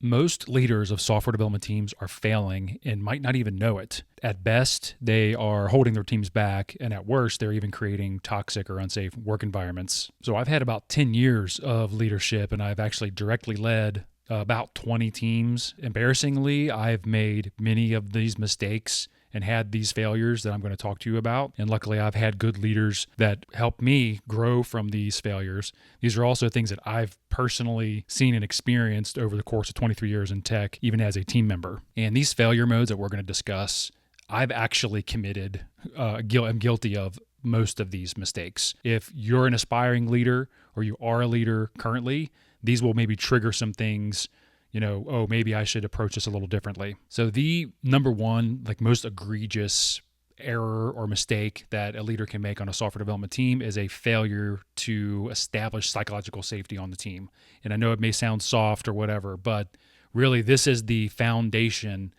Most leaders of software development teams are failing and might not even know it. At best, they are holding their teams back, and at worst, they're even creating toxic or unsafe work environments. So I've had about 10 years of leadership, and I've actually directly led about 20 teams. Embarrassingly, I've made many of these mistakes and had these failures that I'm going to talk to you about. And luckily, I've had good leaders that helped me grow from these failures. These are also things that I've personally seen and experienced over the course of 23 years in tech, even as a team member. And these failure modes that we're going to discuss, I've actually committed, I'm guilty of most of these mistakes. If you're an aspiring leader or you are a leader currently, these will maybe trigger some things, maybe I should approach this a little differently. So the number one, most egregious error or mistake that a leader can make on a software development team is a failure to establish psychological safety on the team. And I know it may sound soft or whatever, but really this is the foundation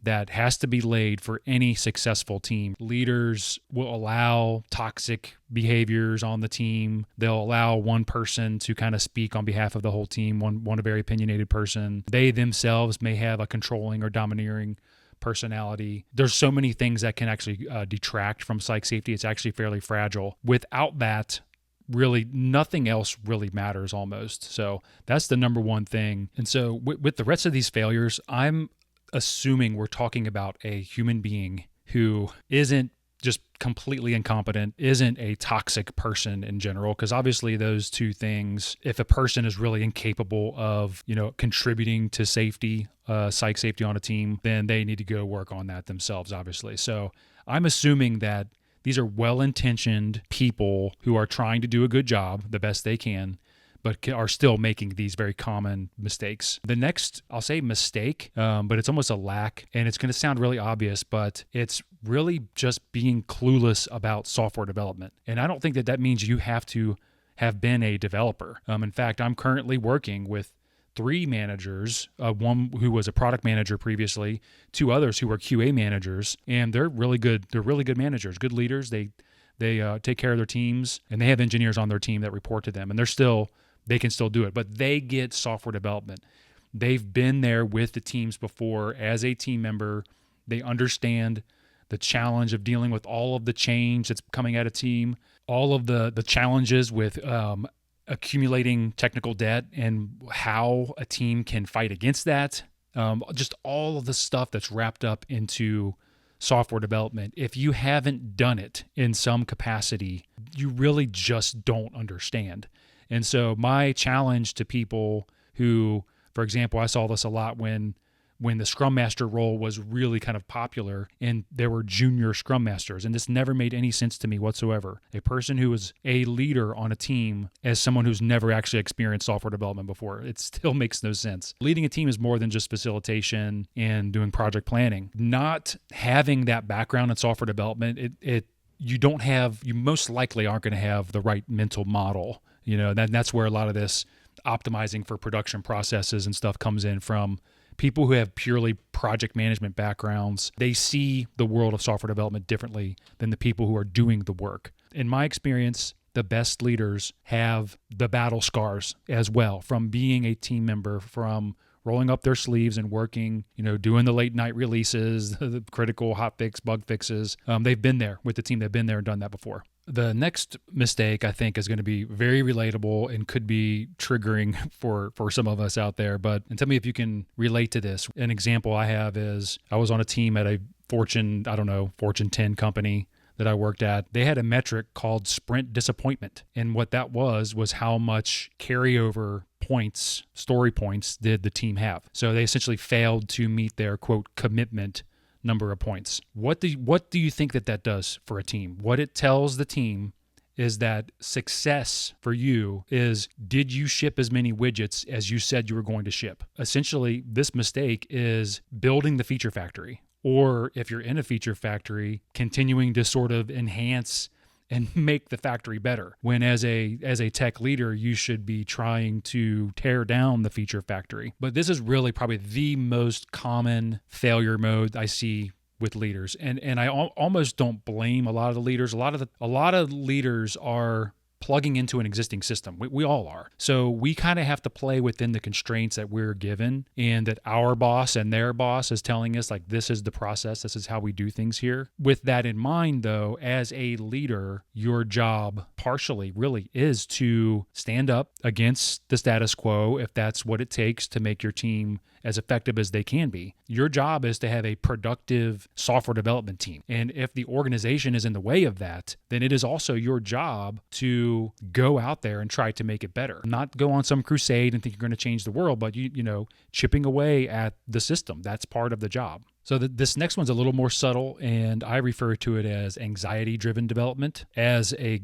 that has to be laid for any successful team. Leaders will allow toxic behaviors on the team. They'll allow one person to kind of speak on behalf of the whole team, one a very opinionated person. They themselves may have a controlling or domineering personality. There's so many things that can actually detract from psych safety. It's actually fairly fragile. Without that, really nothing else really matters almost. So that's the number one thing. And so with the rest of these failures, I'm assuming we're talking about a human being who isn't just completely incompetent, isn't a toxic person in general, because obviously those two things, if a person is really incapable of, contributing to safety, psych safety on a team, then they need to go work on that themselves, obviously. So I'm assuming that these are well-intentioned people who are trying to do a good job, the best they can, but are still making these very common mistakes. The next, I'll say mistake, but it's almost a lack, and it's going to sound really obvious, but it's really just being clueless about software development. And I don't think that means you have to have been a developer. In fact, I'm currently working with 3 managers, one who was a product manager previously, 2 others who were QA managers, and they're really good. They're really good managers, good leaders. They take care of their teams, and they have engineers on their team that report to them, and they can still do it, but they get software development. They've been there with the teams before as a team member. They understand the challenge of dealing with all of the change that's coming at a team, all of the challenges with accumulating technical debt and how a team can fight against that. Just all of the stuff that's wrapped up into software development. If you haven't done it in some capacity, you really just don't understand. And so my challenge to people who, for example, I saw this a lot when the Scrum Master role was really kind of popular and there were junior Scrum Masters, and this never made any sense to me whatsoever. A person who is a leader on a team as someone who's never actually experienced software development before, it still makes no sense. Leading a team is more than just facilitation and doing project planning. Not having that background in software development, you most likely aren't going to have the right mental model. That's where a lot of this optimizing for production processes and stuff comes in from people who have purely project management backgrounds. They see the world of software development differently than the people who are doing the work. In my experience, the best leaders have the battle scars as well from being a team member, from rolling up their sleeves and working, doing the late night releases, the critical hot fix, bug fixes. They've been there with the team. They've been there and done that before. The next mistake, I think, is going to be very relatable and could be triggering for some of us out there. And tell me if you can relate to this. An example I have is I was on a team at a Fortune 10 company that I worked at. They had a metric called sprint disappointment. And what that was how much carryover points, story points, did the team have. So they essentially failed to meet their, quote, commitment number of points. What do you think that does for a team? What it tells the team is that success for you is, did you ship as many widgets as you said you were going to ship? Essentially, this mistake is building the feature factory, or if you're in a feature factory, continuing to sort of enhance and make the factory better. When as a tech leader, you should be trying to tear down the feature factory. But this is really probably the most common failure mode I see with leaders. And I almost don't blame a lot of the leaders. A lot of leaders are plugging into an existing system. We all are. So we kind of have to play within the constraints that we're given, and that our boss and their boss is telling us, like, this is the process, this is how we do things here. With that in mind, though, as a leader, your job partially really is to stand up against the status quo if that's what it takes to make your team as effective as they can be. Your job is to have a productive software development team. And if the organization is in the way of that, then it is also your job to go out there and try to make it better. Not go on some crusade and think you're going to change the world, but you know, chipping away at the system. That's part of the job. So this next one's a little more subtle, and I refer to it as anxiety-driven development. As a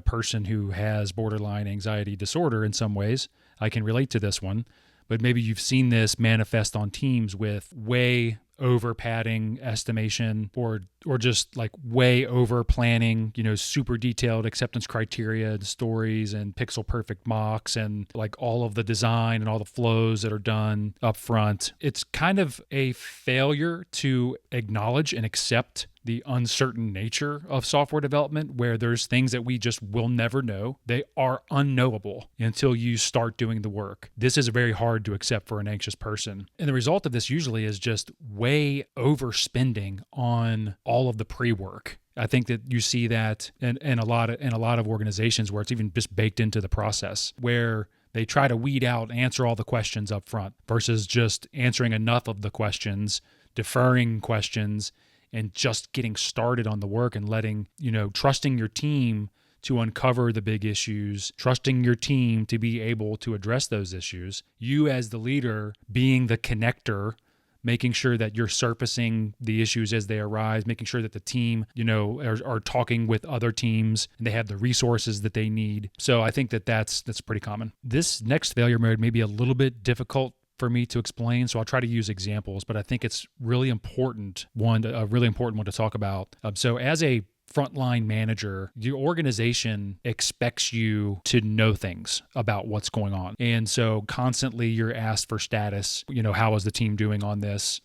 person who has borderline anxiety disorder in some ways, I can relate to this one. But maybe you've seen this manifest on teams with way over padding estimation or just like way over planning, you know, super detailed acceptance criteria and stories and pixel perfect mocks and like all of the design and all the flows that are done up front. It's kind of a failure to acknowledge and accept the uncertain nature of software development, where there's things that we just will never know. They are unknowable until you start doing the work. This is very hard to accept for an anxious person. And the result of this usually is just way overspending on all of the pre-work. I think that you see that in a lot of organizations where it's even just baked into the process, where they try to weed out, answer all the questions up front versus just answering enough of the questions, deferring questions, and just getting started on the work and trusting your team to uncover the big issues, trusting your team to be able to address those issues. You as the leader being the connector, making sure that you're surfacing the issues as they arise, making sure that the team, are talking with other teams and they have the resources that they need. So I think that's pretty common. This next failure mode may be a little bit difficult for me to explain, so I'll try to use examples, but I think it's a really important one to talk about. So as a frontline manager, your organization expects you to know things about what's going on. And so constantly you're asked for status. How is the team doing on this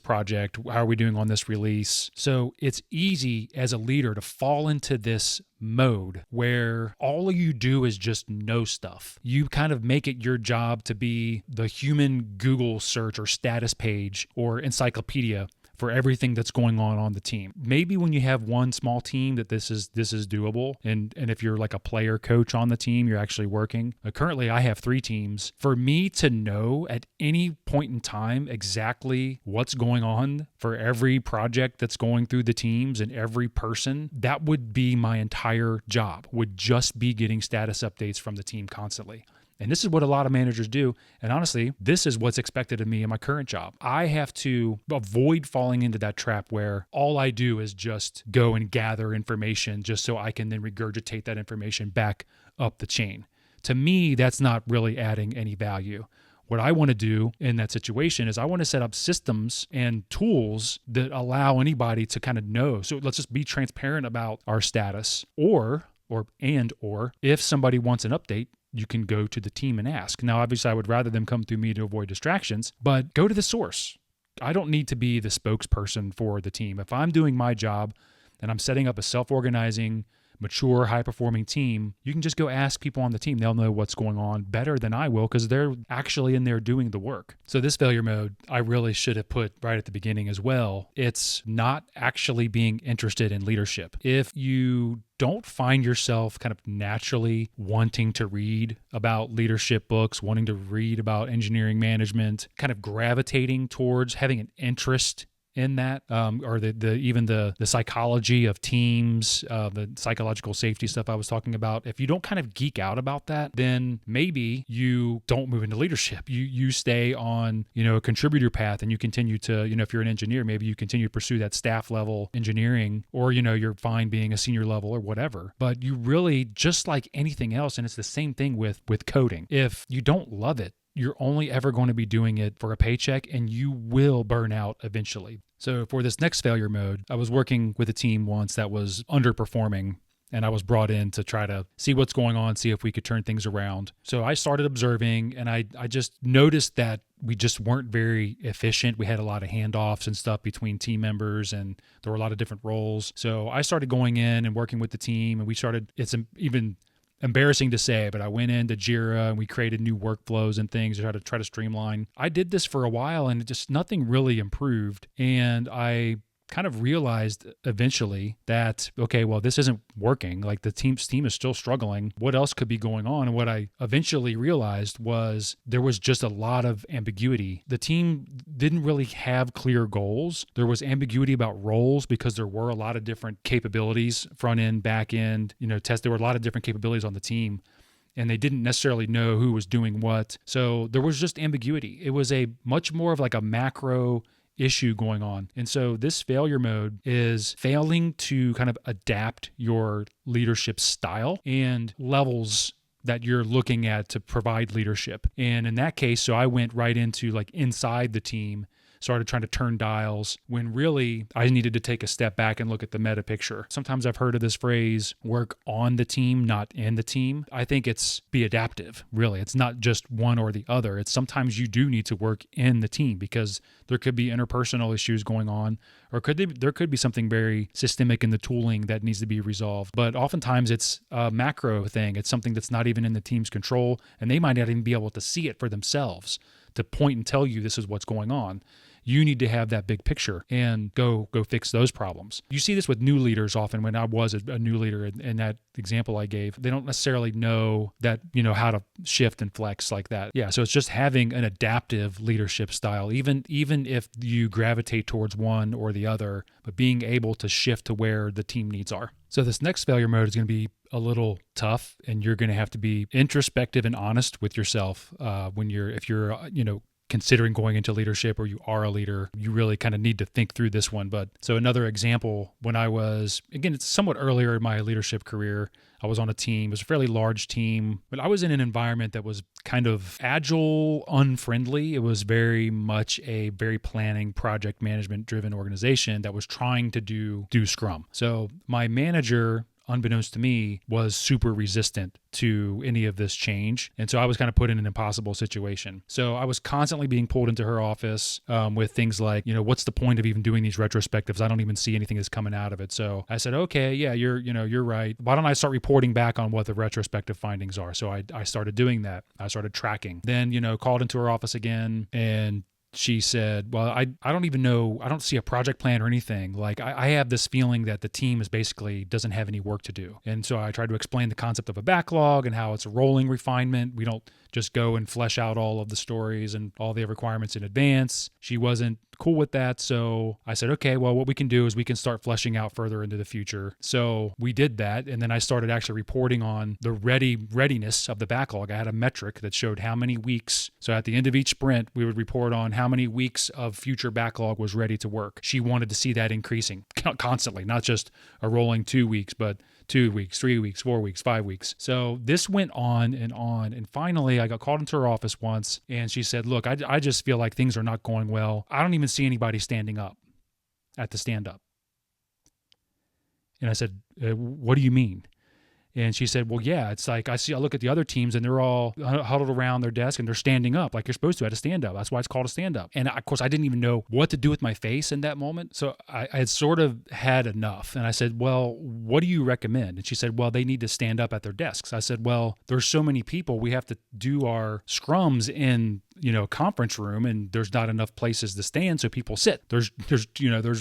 project? How are we doing on this release? So it's easy as a leader to fall into this mode where all you do is just know stuff. You kind of make it your job to be the human Google search or status page or encyclopedia for everything that's going on the team. Maybe when you have one small team that this is doable, and if you're like a player coach on the team, you're actually working. Currently, I have 3 teams. For me to know at any point in time exactly what's going on for every project that's going through the teams and every person, that would be my entire job, would just be getting status updates from the team constantly. And this is what a lot of managers do. And honestly, this is what's expected of me in my current job. I have to avoid falling into that trap where all I do is just go and gather information just so I can then regurgitate that information back up the chain. To me, that's not really adding any value. What I want to do in that situation is I want to set up systems and tools that allow anybody to kind of know. So let's just be transparent about our status, or if somebody wants an update, you can go to the team and ask. Now, obviously, I would rather them come through me to avoid distractions, but go to the source. I don't need to be the spokesperson for the team. If I'm doing my job and I'm setting up a self-organizing, mature, high-performing team, you can just go ask people on the team. They'll know what's going on better than I will because they're actually in there doing the work. So this failure mode, I really should have put right at the beginning as well. It's not actually being interested in leadership. If you don't find yourself kind of naturally wanting to read about leadership books, wanting to read about engineering management, kind of gravitating towards having an interest in that, or the psychology of teams, the psychological safety stuff I was talking about. If you don't kind of geek out about that, then maybe you don't move into leadership. You stay on, a contributor path, and you continue to, if you're an engineer, maybe you continue to pursue that staff level engineering, or, you're fine being a senior level or whatever. But you really, just like anything else, and it's the same thing with coding. If you don't love it, you're only ever going to be doing it for a paycheck, and you will burn out eventually. So for this next failure mode, I was working with a team once that was underperforming and I was brought in to try to see what's going on, see if we could turn things around. So I started observing, and I just noticed that we just weren't very efficient. We had a lot of handoffs and stuff between team members, and there were a lot of different roles. So I started going in and working with the team, and we started, it's even embarrassing to say, but I went into Jira and we created new workflows and things to try to streamline. I did this for a while and just nothing really improved. And I kind of realized eventually that, okay, well, this isn't working. Like the team is still struggling. What else could be going on? And what I eventually realized was there was just a lot of ambiguity. The team didn't really have clear goals. There was ambiguity about roles because there were a lot of different capabilities, front end, back end, there were a lot of different capabilities on the team, and they didn't necessarily know who was doing what. So there was just ambiguity. It was a much more of like a macro issue going on. And so this failure mode is failing to kind of adapt your leadership style and levels that you're looking at to provide leadership. And in that case, so I went right into like inside the team, started trying to turn dials when really I needed to take a step back and look at the meta picture. Sometimes I've heard of this phrase, work on the team, not in the team. I think it's be adaptive, really. It's not just one or the other. It's sometimes you do need to work in the team because there could be interpersonal issues going on, or there could be something very systemic in the tooling that needs to be resolved. But oftentimes it's a macro thing. It's something that's not even in the team's control, and they might not even be able to see it for themselves to point and tell you this is what's going on. You need to have that big picture and go fix those problems. You see this with new leaders often. When I was a new leader in that example I gave, they don't necessarily know that, how to shift and flex like that. Yeah, so it's just having an adaptive leadership style, even if you gravitate towards one or the other, but being able to shift to where the team needs are. So this next failure mode is going to be a little tough, and you're going to have to be introspective and honest with yourself if you're considering going into leadership or you are a leader. You really kind of need to think through this one. But so another example, when I was, again, it's somewhat earlier in my leadership career, I was on a team. It was a fairly large team, but I was in an environment that was kind of agile, unfriendly. It was very much a very planning, project management driven organization that was trying to do Scrum. So my manager, unbeknownst to me, was super resistant to any of this change. And so I was kind of put in an impossible situation. So I was constantly being pulled into her office with things like, what's the point of even doing these retrospectives? I don't even see anything that's coming out of it. So I said, okay, yeah, you're right. Why don't I start reporting back on what the retrospective findings are? So I started doing that. I started tracking. Then, called into her office again, and she said, well, I don't even know, I don't see a project plan or anything. Like I have this feeling that the team is basically doesn't have any work to do. And so I tried to explain the concept of a backlog and how it's a rolling refinement. We don't just go and flesh out all of the stories and all the requirements in advance. She wasn't cool with that. So I said, okay, well, what we can do is we can start fleshing out further into the future. So we did that. And then I started actually reporting on the readiness of the backlog. I had a metric that showed how many weeks. So at the end of each sprint, we would report on how many weeks of future backlog was ready to work. She wanted to see that increasing constantly, not just a rolling 2 weeks, but 2 weeks, 3 weeks, 4 weeks, 5 weeks. So this went on. And finally, I got called into her office once, and she said, look, I just feel like things are not going well. I don't even see anybody standing up at the stand-up. And I said, what do you mean? And she said, well, yeah, it's like I look at the other teams and they're all huddled around their desk and they're standing up like you're supposed to at a stand-up. That's why it's called a stand-up. And of course, I didn't even know what to do with my face in that moment. So I had sort of had enough. And I said, well, what do you recommend? And she said, well, they need to stand up at their desks. I said, well, there's so many people. We have to do our scrums in conference room, and there's not enough places to stand, so people sit. There's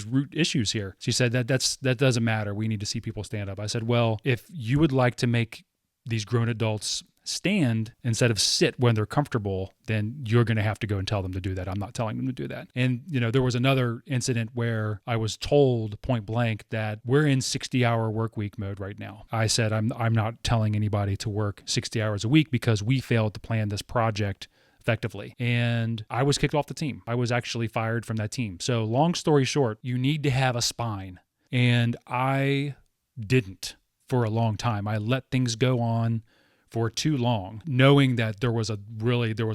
root issues here. She said that doesn't matter. We need to see people stand up. I said, well, if you would like to make these grown adults stand instead of sit when they're comfortable, then you're going to have to go and tell them to do that. I'm not telling them to do that. And, there was another incident where I was told point blank that we're in 60-hour work week mode right now. I said, I'm not telling anybody to work 60 hours a week because we failed to plan this project effectively. And I was kicked off the team. I was actually fired from that team. So long story short, you need to have a spine. And I didn't for a long time. I let things go on for too long, knowing that there was a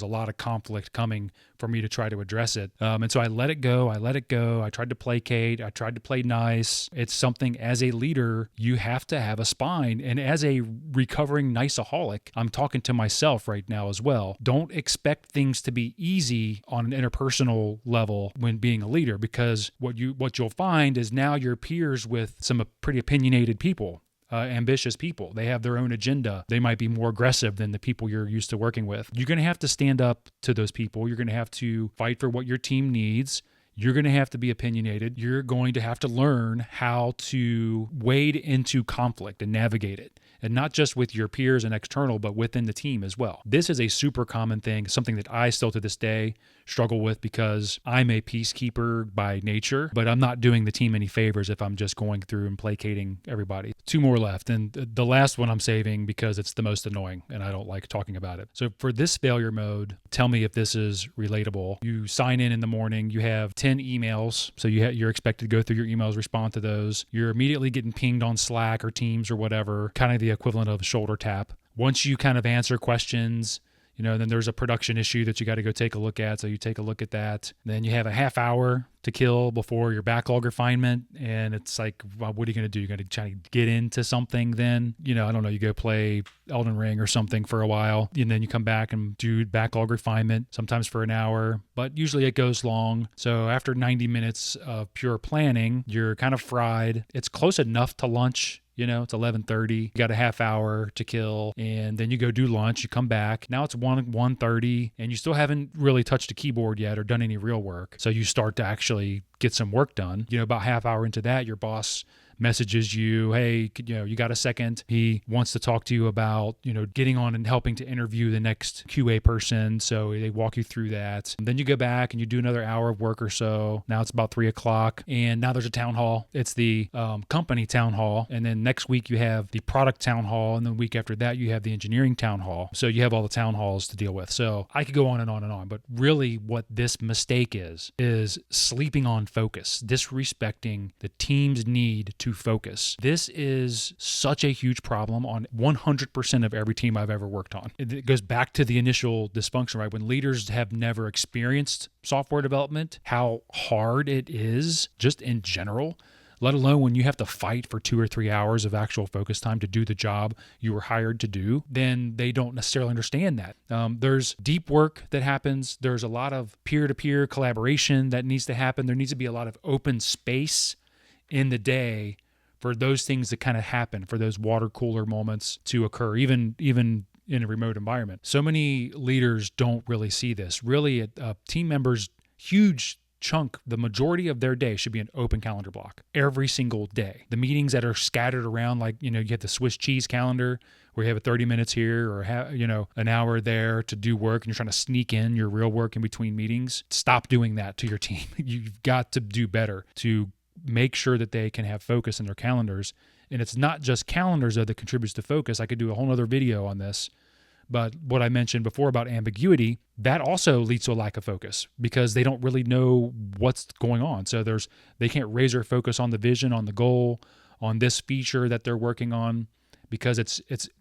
lot of conflict coming for me to try to address it. And so I let it go. I tried to placate. I tried to play nice. It's something, as a leader, you have to have a spine. And as a recovering niceaholic, I'm talking to myself right now as well. Don't expect things to be easy on an interpersonal level when being a leader, because what you'll find is now you're peers with some pretty opinionated people. Ambitious people. They have their own agenda. They might be more aggressive than the people you're used to working with. You're going to have to stand up to those people. You're going to have to fight for what your team needs. You're going to have to be opinionated. You're going to have to learn how to wade into conflict and navigate it. And not just with your peers and external, but within the team as well. This is a super common thing, something that I still to this day struggle with, because I'm a peacekeeper by nature, but I'm not doing the team any favors if I'm just going through and placating everybody. 2 more left. And the last one I'm saving because it's the most annoying and I don't like talking about it. So for this failure mode, tell me if this is relatable. You sign in the morning, you have 10 emails. So you're expected to go through your emails, respond to those. You're immediately getting pinged on Slack or Teams or whatever, kind of the equivalent of a shoulder tap. Once you kind of answer questions, then there's a production issue that you got to go take a look at. So you take a look at that. Then you have a half hour to kill before your backlog refinement. And it's like, well, what are you going to do? You're going to try to get into something then? I don't know, you go play Elden Ring or something for a while. And then you come back and do backlog refinement, sometimes for an hour, but usually it goes long. So after 90 minutes of pure planning, you're kind of fried. It's close enough to lunch. It's 11:30. You got a half hour to kill, and then you go do lunch. You come back. Now it's 1:30, and you still haven't really touched a keyboard yet or done any real work. So you start to actually get some work done. About half hour into that, your boss messages you, hey, you got a second? He wants to talk to you about, getting on and helping to interview the next QA person. So they walk you through that. And then you go back and you do another hour of work or so. Now it's about 3:00, and now there's a town hall. It's the company town hall. And then next week you have the product town hall. And then the week after that, you have the engineering town hall. So you have all the town halls to deal with. So I could go on and on and on. But really what this mistake is sleeping on focus, disrespecting the team's need to focus. This is such a huge problem on 100% of every team I've ever worked on. It goes back to the initial dysfunction, right? When leaders have never experienced software development, how hard it is just in general, let alone when you have to fight for 2 or 3 hours of actual focus time to do the job you were hired to do, then they don't necessarily understand that. There's deep work that happens. There's a lot of peer-to-peer collaboration that needs to happen. There needs to be a lot of open space in the day for those things to kind of happen, for those water cooler moments to occur, even in a remote environment. So many leaders don't really see this. Really, team members, huge chunk, the majority of their day should be an open calendar block every single day. The meetings that are scattered around, like, you have the Swiss cheese calendar where you have 30 minutes here or an hour there to do work, and you're trying to sneak in your real work in between meetings. Stop doing that to your team. You've got to do better to make sure that they can have focus in their calendars. And it's not just calendars that contributes to focus. I could do a whole other video on this. But what I mentioned before about ambiguity, that also leads to a lack of focus because they don't really know what's going on. So they can't raise their focus on the vision, on the goal, on this feature that they're working on, because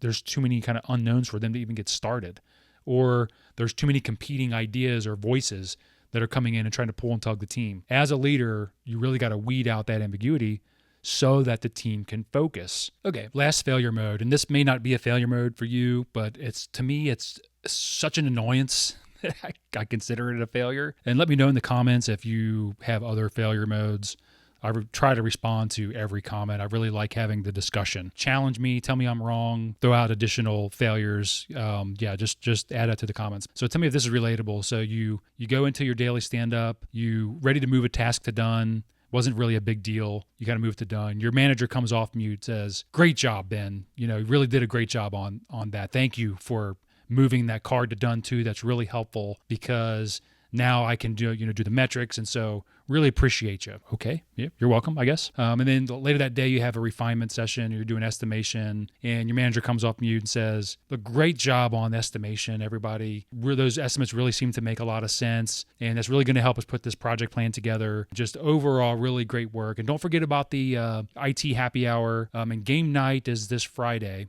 there's too many kind of unknowns for them to even get started. Or there's too many competing ideas or voices that are coming in and trying to pull and tug the team. As a leader, you really got to weed out that ambiguity so that the team can focus. Okay, last failure mode. And this may not be a failure mode for you, but to me, it's such an annoyance that I consider it a failure. And let me know in the comments if you have other failure modes. I try to respond to every comment. I really like having the discussion. Challenge me, tell me I'm wrong, throw out additional failures. Just add that to the comments. So tell me if this is relatable. So you go into your daily stand-up, you ready to move a task to done. Wasn't really a big deal. You got to move to done. Your manager comes off mute, says, "Great job, Ben. You really did a great job on that. Thank you for moving that card to done too. That's really helpful because now I can do the metrics, and so really appreciate you." Okay, yeah, you're welcome, I guess. And then later that day, you have a refinement session. You're doing estimation, and your manager comes off mute and says, "A great job on estimation, everybody. Those estimates really seem to make a lot of sense, and that's really going to help us put this project plan together. Just overall, really great work. And don't forget about the IT happy hour. And game night is this Friday."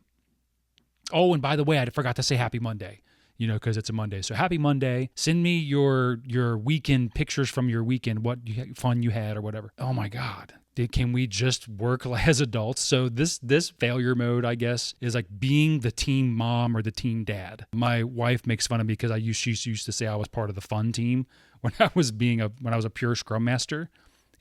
Oh, and by the way, I forgot to say happy Monday, because it's a Monday. So happy Monday. Send me your weekend pictures from your weekend, what fun you had or whatever. Oh my God. Can we just work as adults? So this failure mode, I guess, is like being the team mom or the team dad. My wife makes fun of me because she used to say I was part of the fun team when I was a pure Scrum Master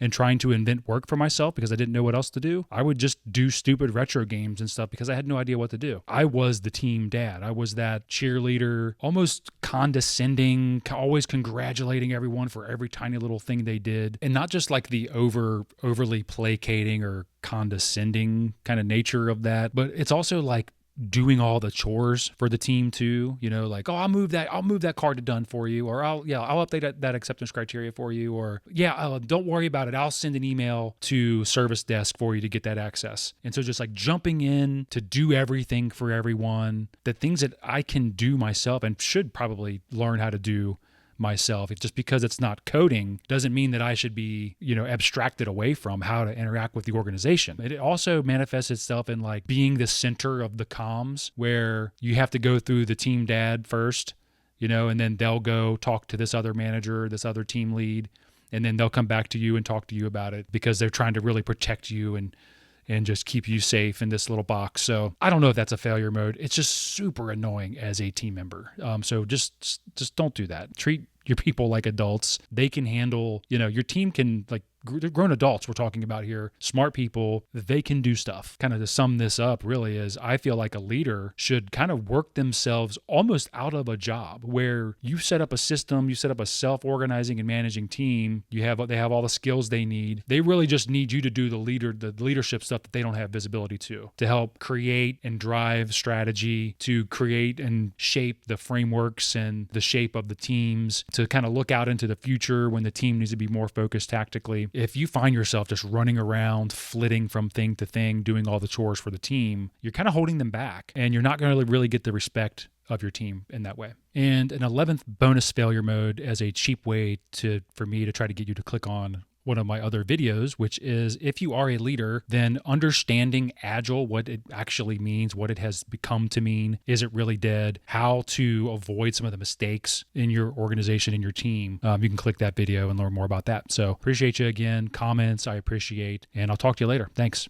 and trying to invent work for myself because I didn't know what else to do. I would just do stupid retro games and stuff because I had no idea what to do. I was the team dad. I was that cheerleader, almost condescending, always congratulating everyone for every tiny little thing they did. And not just like the overly placating or condescending kind of nature of that, but it's also like doing all the chores for the team too, like, oh, I'll move that card to done for you, or I'll update that acceptance criteria for you, or don't worry about it, I'll send an email to service desk for you to get that access. And so just like jumping in to do everything for everyone, the things that I can do myself and should probably learn how to do myself. Just because it's not coding doesn't mean that I should be, abstracted away from how to interact with the organization. It also manifests itself in like being the center of the comms, where you have to go through the team dad first, and then they'll go talk to this other manager, this other team lead, and then they'll come back to you and talk to you about it because they're trying to really protect you and just keep you safe in this little box. So I don't know if that's a failure mode. It's just super annoying as a team member. So just don't do that. Treat your people like adults. They can handle, your team can, like, they're grown adults we're talking about here, smart people, they can do stuff. Kind of to sum this up really is I feel like a leader should kind of work themselves almost out of a job where you set up a system, you set up a self-organizing and managing team, they have all the skills they need. They really just need you to do the leadership stuff that they don't have visibility to help create and drive strategy, to create and shape the frameworks and the shape of the teams, to kind of look out into the future when the team needs to be more focused tactically. If you find yourself just running around, flitting from thing to thing, doing all the chores for the team, you're kind of holding them back, and you're not going to really get the respect of your team in that way. And an 11th bonus failure mode as a cheap way for me to try to get you to click on one of my other videos, which is if you are a leader, then understanding Agile, what it actually means, what it has become to mean, is it really dead, how to avoid some of the mistakes in your organization, in your team. You can click that video and learn more about that. So appreciate you again. Comments, I appreciate, and I'll talk to you later. Thanks.